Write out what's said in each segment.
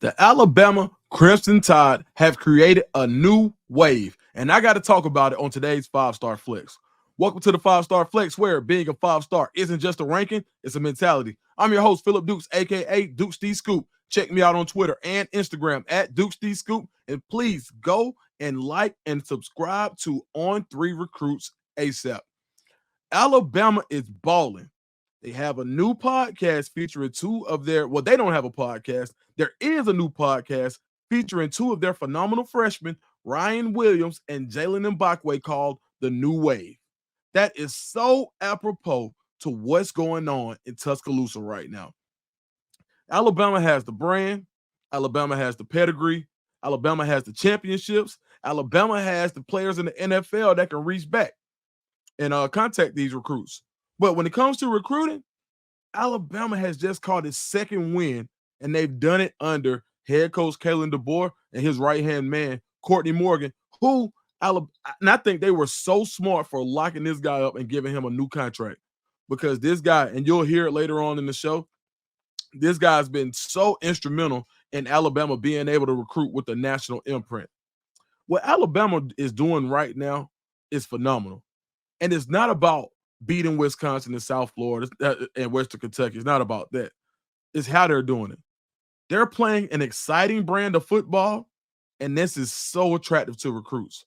The Alabama Crimson Tide have created a new wave, and I got to talk about it on today's 5-Star Flex. Welcome to the 5-Star Flex, where being a 5-star isn't just a ranking, it's a mentality. I'm your host, Philip Dukes, aka Dukes D Scoop. Check me out on Twitter and Instagram at Dukes D Scoop, and please go and like and subscribe to On 3 Recruits ASAP. Alabama is balling. They have a new podcast featuring they don't have a podcast. There is a new podcast featuring two of their phenomenal freshmen, Ryan Williams and Jalen Mbakwe, called The New Wave. That is so apropos to what's going on in Tuscaloosa right now. Alabama has the brand. Alabama has the pedigree. Alabama has the championships. Alabama has the players in the NFL that can reach back and contact these recruits. But when it comes to recruiting, Alabama has just caught its second win, and they've done it under head coach Kalen DeBoer and his right-hand man, Courtney Morgan, and I think they were so smart for locking this guy up and giving him a new contract, because this guy, and you'll hear it later on in the show, this guy's been so instrumental in Alabama being able to recruit with a national imprint. What Alabama is doing right now is phenomenal. And it's not about beating Wisconsin and South Florida and Western Kentucky. It's not about that. It's how they're doing it. They're playing an exciting brand of football, and this is so attractive to recruits.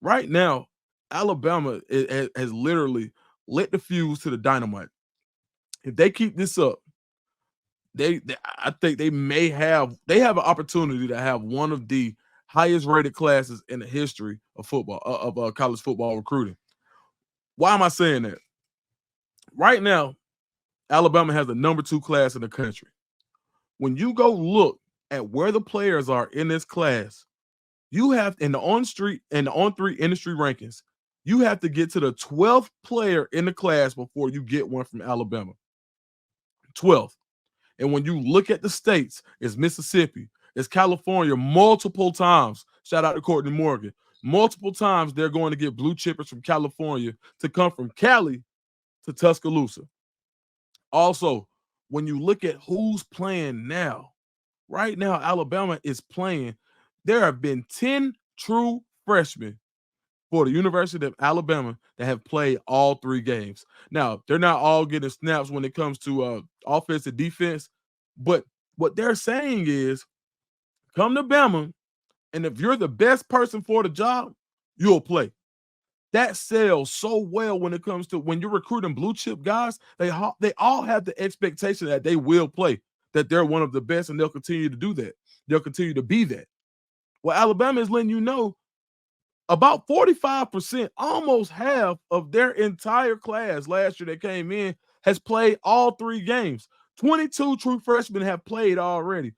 Right now, Alabama has literally lit the fuse to the dynamite. If they keep this up, I think they have an opportunity to have one of the highest rated classes in the history of football, of college football recruiting. Why am I saying that? Right now, Alabama has the number 2 class in the country. When you go look at where the players are in this class, you have in the on-3 industry rankings, you have to get to the 12th player in the class before you get one from Alabama. 12th. And when you look at the states, it's Mississippi, it's California multiple times. Shout out to Courtney Morgan. Multiple times they're going to get blue chippers from California to come from Cali to Tuscaloosa. Also, when you look at who's playing now, right now Alabama is playing. There have been 10 true freshmen for the University of Alabama that have played all 3 games. Now, they're not all getting snaps when it comes to offense and defense, but what they're saying is, come to Bama, and if you're the best person for the job, you'll play. That sells so well when it comes to when you're recruiting blue chip guys. They all have the expectation that they will play, that they're one of the best, and they'll continue to do that. They'll continue to be that. Well, Alabama is letting you know about 45%, almost half of their entire class last year that came in has played all 3 games. 22 true freshmen have played already.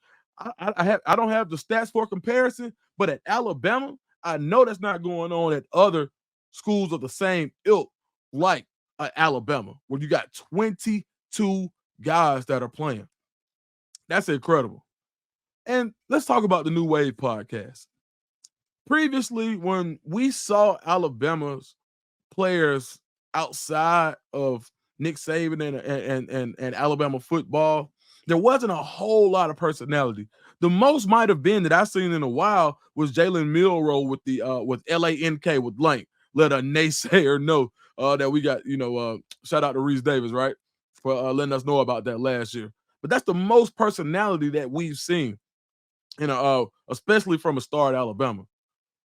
I don't have the stats for comparison, but at Alabama, I know that's not going on at other schools of the same ilk like Alabama, where you got 22 guys that are playing. That's incredible. And let's talk about the New Wave podcast. Previously, when we saw Alabama's players outside of Nick Saban and Alabama football, there wasn't a whole lot of personality. The most might have been that I've seen in a while was Jalen Milroe with the with LANK with Lank. Let a naysayer know that we got, shout out to Reese Davis, right, for letting us know about that last year. But that's the most personality that we've seen, especially from a star at Alabama.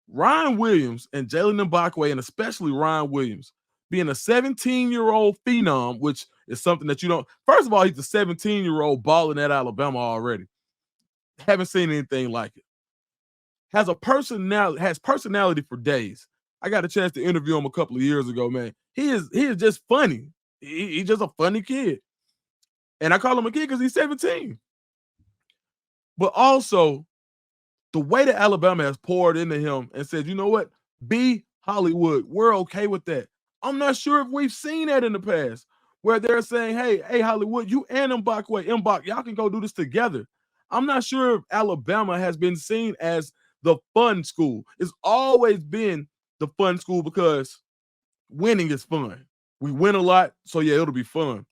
Ryan Williams and Jalen Mbakwe, and especially Ryan Williams, being a 17-year-old phenom, which is something that you don't. First of all, he's a 17-year-old balling at Alabama already. Haven't seen anything like it. Has personality for days. I got a chance to interview him a couple of years ago, man. He is just funny. He's just a funny kid. And I call him a kid because he's 17. But also, the way that Alabama has poured into him and said, you know what, be Hollywood. We're okay with that. I'm not sure if we've seen that in the past, where they're saying, hey, Hollywood, you and Mbak, y'all can go do this together. I'm not sure if Alabama has been seen as the fun school. It's always been the fun school because winning is fun. We win a lot, so yeah, it'll be fun.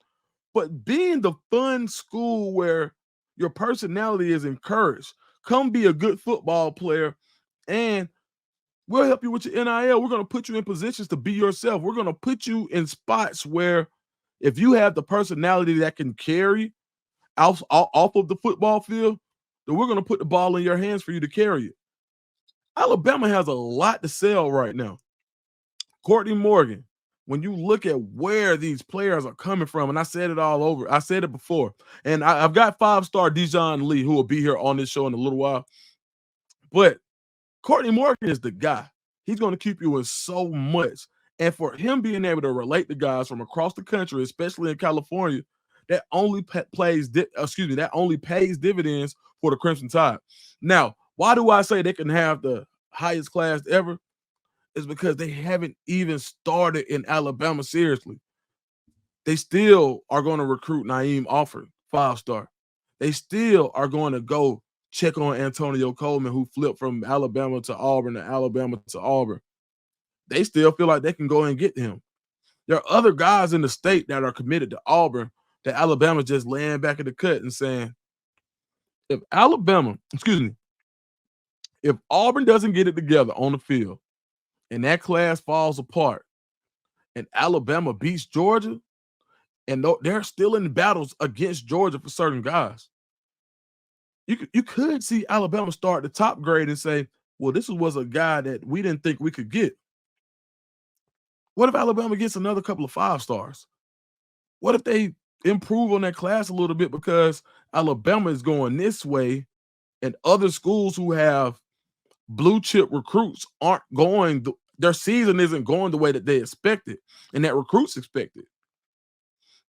But being the fun school where your personality is encouraged, Come be a good football player, and we'll help you with your NIL. We're going to put you in positions to be yourself. We're going to put you in spots where if you have the personality that can carry off of the football field, then we're going to put the ball in your hands for you to carry it. Alabama has a lot to sell right now. Courtney Morgan, when you look at where these players are coming from, and I said it all over, I said it before, and I've got 5-star Dijon Lee who will be here on this show in a little while, but Courtney Morgan is the guy. He's going to keep you in so much. And for him being able to relate to guys from across the country, especially in California, that only pays dividends for the Crimson Tide. Now, why do I say they can have the highest class ever? Is because they haven't even started in Alabama seriously. They still are going to recruit Naeem Offord, 5-star. They still are going to go check on Antonio Coleman, who flipped from Alabama to Auburn to Alabama to Auburn. They still feel like they can go and get him. There are other guys in the state that are committed to Auburn that Alabama just laying back in the cut and saying, if Auburn doesn't get it together on the field and that class falls apart and Alabama beats Georgia, and they're still in battles against Georgia for certain guys, you could see Alabama start the top grade and say, well, this was a guy that we didn't think we could get. What if Alabama gets another couple of 5-stars? What if they improve on that class a little bit because Alabama is going this way and other schools who have blue chip recruits aren't going, their season isn't going the way that they expected and that recruits expected?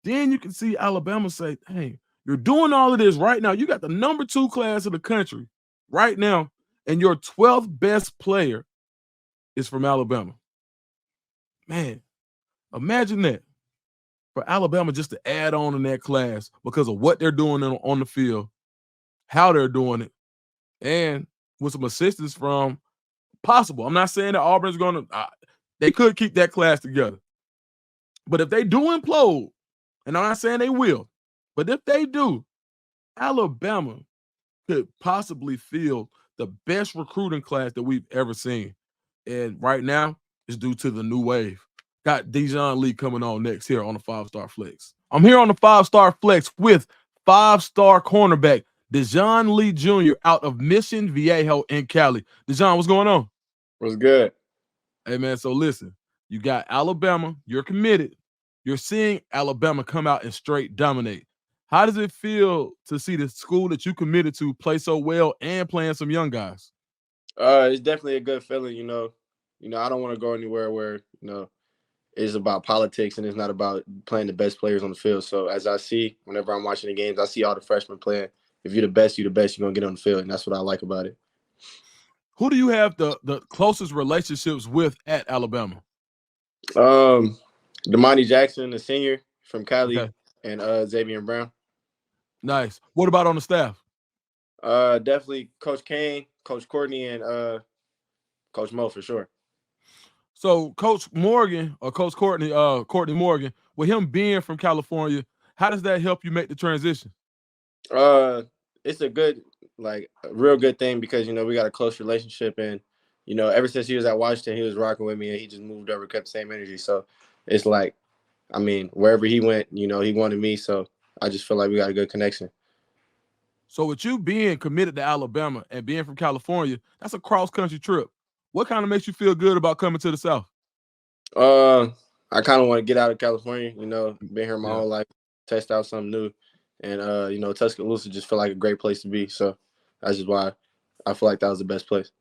Then you can see Alabama say, hey, you're doing all of this right now. You got the number 2 class in the country right now, and your 12th best player is from Alabama. Man, imagine that. For Alabama just to add on in that class because of what they're doing on the field, how they're doing it, and with some assistance from possible. I'm not saying that Auburn's going to they could keep that class together. But if they do implode, and I'm not saying they will, but if they do, Alabama could possibly field the best recruiting class that we've ever seen. And right now, it's due to the new wave. Got Dijon Lee coming on next here on the 5-Star Flex. I'm here on the 5-Star Flex with 5-star cornerback Dijon Lee Jr. out of Mission Viejo in Cali. Dijon, what's going on? What's good? Hey, man, so listen, you got Alabama. You're committed. You're seeing Alabama come out and straight dominate. How does it feel to see the school that you committed to play so well and playing some young guys? It's definitely a good feeling, I don't want to go anywhere where, it's about politics and it's not about playing the best players on the field. So as I see, whenever I'm watching the games, I see all the freshmen playing. If you're the best, you're going to get on the field. And that's what I like about it. Who do you have the closest relationships with at Alabama? Damani Jackson, the senior from Cali, Okay. and Xavier Brown. Nice. What about on the staff? Definitely Coach Kane, Coach Courtney, and Coach Mo for sure. So Coach Morgan or Coach Courtney Morgan, with him being from California, how does that help you make the transition? It's a real good thing because, we got a close relationship and, ever since he was at Washington, he was rocking with me and he just moved over, kept the same energy. So it's like, wherever he went, he wanted me. So I just feel like we got a good connection. So with you being committed to Alabama and being from California, that's a cross-country trip. What kind of makes you feel good about coming to the South? I kind of want to get out of California, been here my whole life, test out something new. And, Tuscaloosa just feel like a great place to be. So that's just why I feel like that was the best place.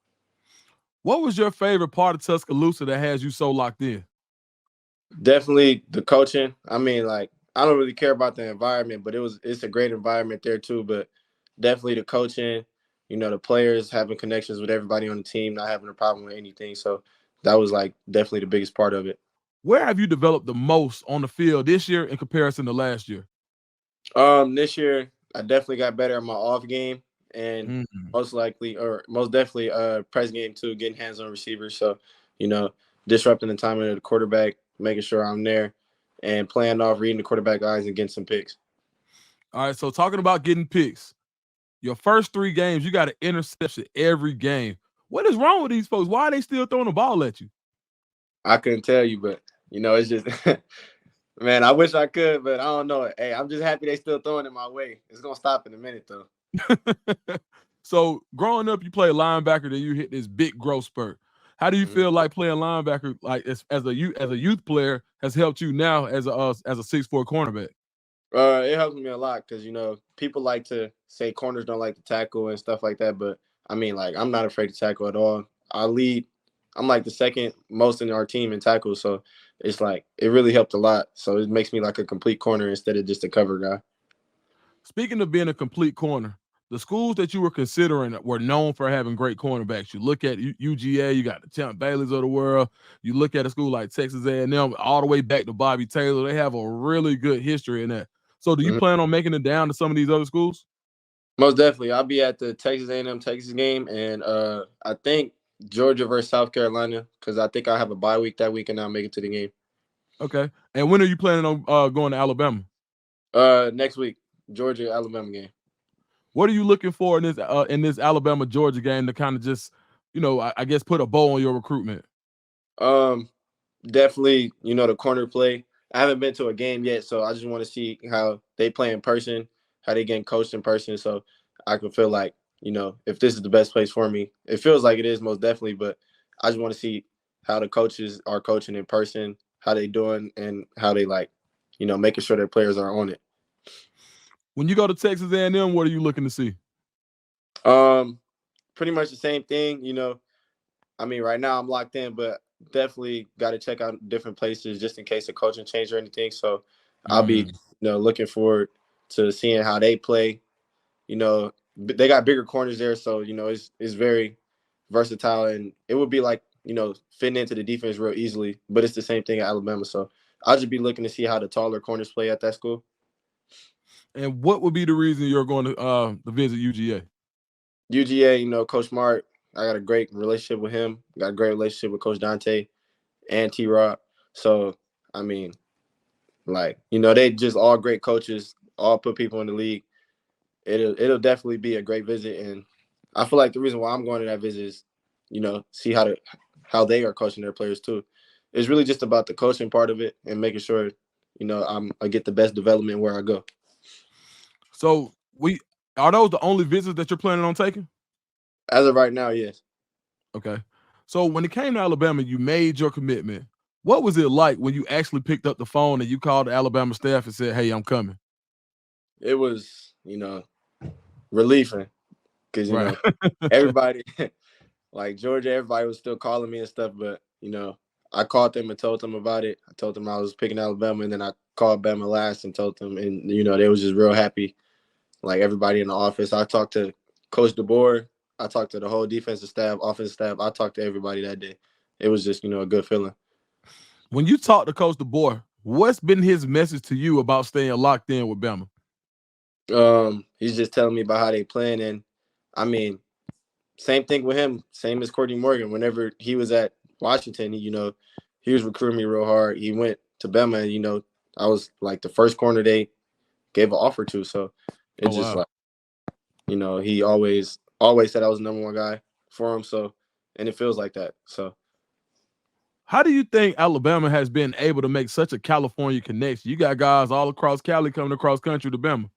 What was your favorite part of Tuscaloosa that has you so locked in? Definitely the coaching. I don't really care about the environment, but it's a great environment there too. But definitely the coaching, the players having connections with everybody on the team, not having a problem with anything. So that was definitely the biggest part of it. Where have you developed the most on the field this year in comparison to last year? This year I definitely got better at my off game and most definitely press game too, getting hands on receivers. So, disrupting the timing of the quarterback, making sure I'm there and playing off, reading the quarterback eyes and getting some picks. All right, so talking about getting picks, Your first 3 games, you got an interception every game. What is wrong with these folks? Why are they still throwing the ball at you? I couldn't tell you, but it's just man, I wish I could, but I don't know. Hey, I'm just happy they still throwing it my way. It's gonna stop in a minute though. So growing up, you play linebacker, then you hit this big growth spurt. How do you feel like playing linebacker, like as a youth player, has helped you now as a 6'4" cornerback? It helps me a lot because people like to say corners don't like to tackle and stuff like that, but I mean, like, I'm not afraid to tackle at all. I'm like the second most in our team in tackles, so it's like it really helped a lot. So it makes me like a complete corner instead of just a cover guy. Speaking of being a complete corner, the schools that you were considering were known for having great cornerbacks. You look at UGA, you got the Champ Baileys of the world. You look at a school like Texas A&M, all the way back to Bobby Taylor. They have a really good history in that. So, do you plan on making it down to some of these other schools? Most definitely, I'll be at the Texas A&M Texas game, and I think Georgia versus South Carolina because I think I have a bye week that week, and I'll make it to the game. Okay. And when are you planning on going to Alabama? Next week, Georgia Alabama game. What are you looking for in this Alabama Georgia game to kind of just, I guess put a bow on your recruitment? Definitely, the corner play. I haven't been to a game yet, so I just want to see how they play in person, how they getting coached in person, so I can feel like, if this is the best place for me. It feels like it is most definitely, but I just want to see how the coaches are coaching in person, how they doing, and how they making sure their players are on it. When you go to Texas A&M, what are you looking to see? Pretty much the same thing. I mean, right now I'm locked in, but definitely got to check out different places just in case the coaching change or anything. So I'll be, looking forward to seeing how they play. They got bigger corners there, so it's very versatile, and it would be like fitting into the defense real easily. But it's the same thing at Alabama, so I'll just be looking to see how the taller corners play at that school. And what would be the reason you're going to visit UGA? UGA, Coach Smart, I got a great relationship with him. Got a great relationship with Coach Dante and T-Rob. So, I mean, they just all great coaches, all put people in the league. It'll definitely be a great visit. And I feel like the reason why I'm going to that visit is, see how they are coaching their players too. It's really just about the coaching part of it and making sure, I get the best development where I go. So are those the only visits that you're planning on taking? As of right now, yes. Okay. So when it came to Alabama, you made your commitment. What was it like when you actually picked up the phone and you called the Alabama staff and said, "Hey, I'm coming"? It was, relieving because, Right. everybody, like Georgia, everybody was still calling me and stuff. But, I called them and told them about it. I told them I was picking Alabama, and then I called Bama last and told them. And, they was just real happy, like everybody in the office. I talked to Coach DeBoer. I talked to the whole defensive staff, offensive staff. I talked to everybody that day. It was just, a good feeling. When you talk to Coach DeBoer, what's been his message to you about staying locked in with Bama? He's just telling me about how they playing, and I mean, same thing with him, same as Courtney Morgan. Whenever he was at Washington, he was recruiting me real hard. He went to Bama, and I was like the first corner they gave an offer to. So it's just like, he always said I was the #1 guy for him. So, and it feels like that. So, how do you think Alabama has been able to make such a California connection? You got guys all across Cali coming across country to Bama.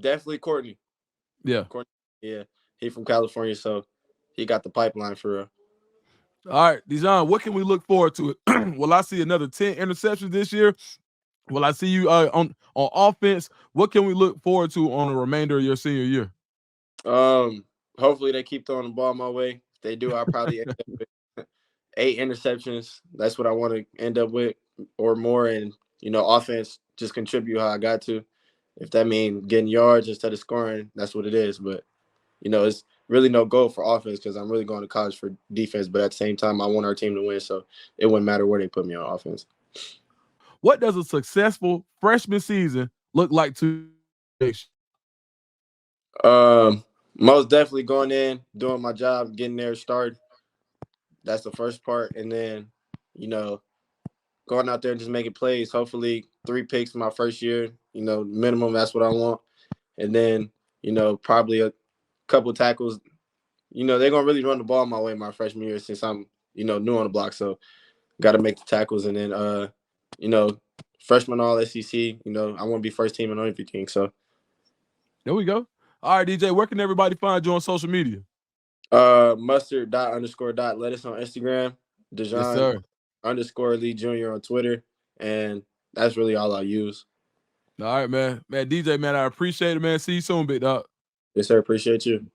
Definitely Courtney. Yeah. Courtney, yeah. He from California, so he got the pipeline for real. All right, Dijon, what can we look forward to? Will I see another 10 interceptions this year? Will I see you on offense? What can we look forward to on the remainder of your senior year? Hopefully they keep throwing the ball my way. If they do, I'll probably end up with 8 interceptions. That's what I want to end up with or more. And, offense, just contribute how I got to. If that means getting yards instead of scoring, that's what it is. But, it's really no goal for offense because I'm really going to college for defense. But at the same time, I want our team to win. So it wouldn't matter where they put me on offense. What does a successful freshman season look like to you? Most definitely going in, doing my job, getting there started. That's the first part. And then, going out there and just making plays. Hopefully 3 picks my first year, minimum. That's what I want. and then probably a couple tackles. They're gonna really run the ball my way my freshman year since I'm new on the block. So got to make the tackles, and then freshman all SEC. I want to be first team and everything. So there we go. All right, DJ, where can everybody find you on social media? Mustard._lettuce on Instagram. Dejon _Lee Jr. on Twitter, and that's really all I use. All right, man. DJ, man, I appreciate it, man. See you soon, big dog. Yes, sir. Appreciate you.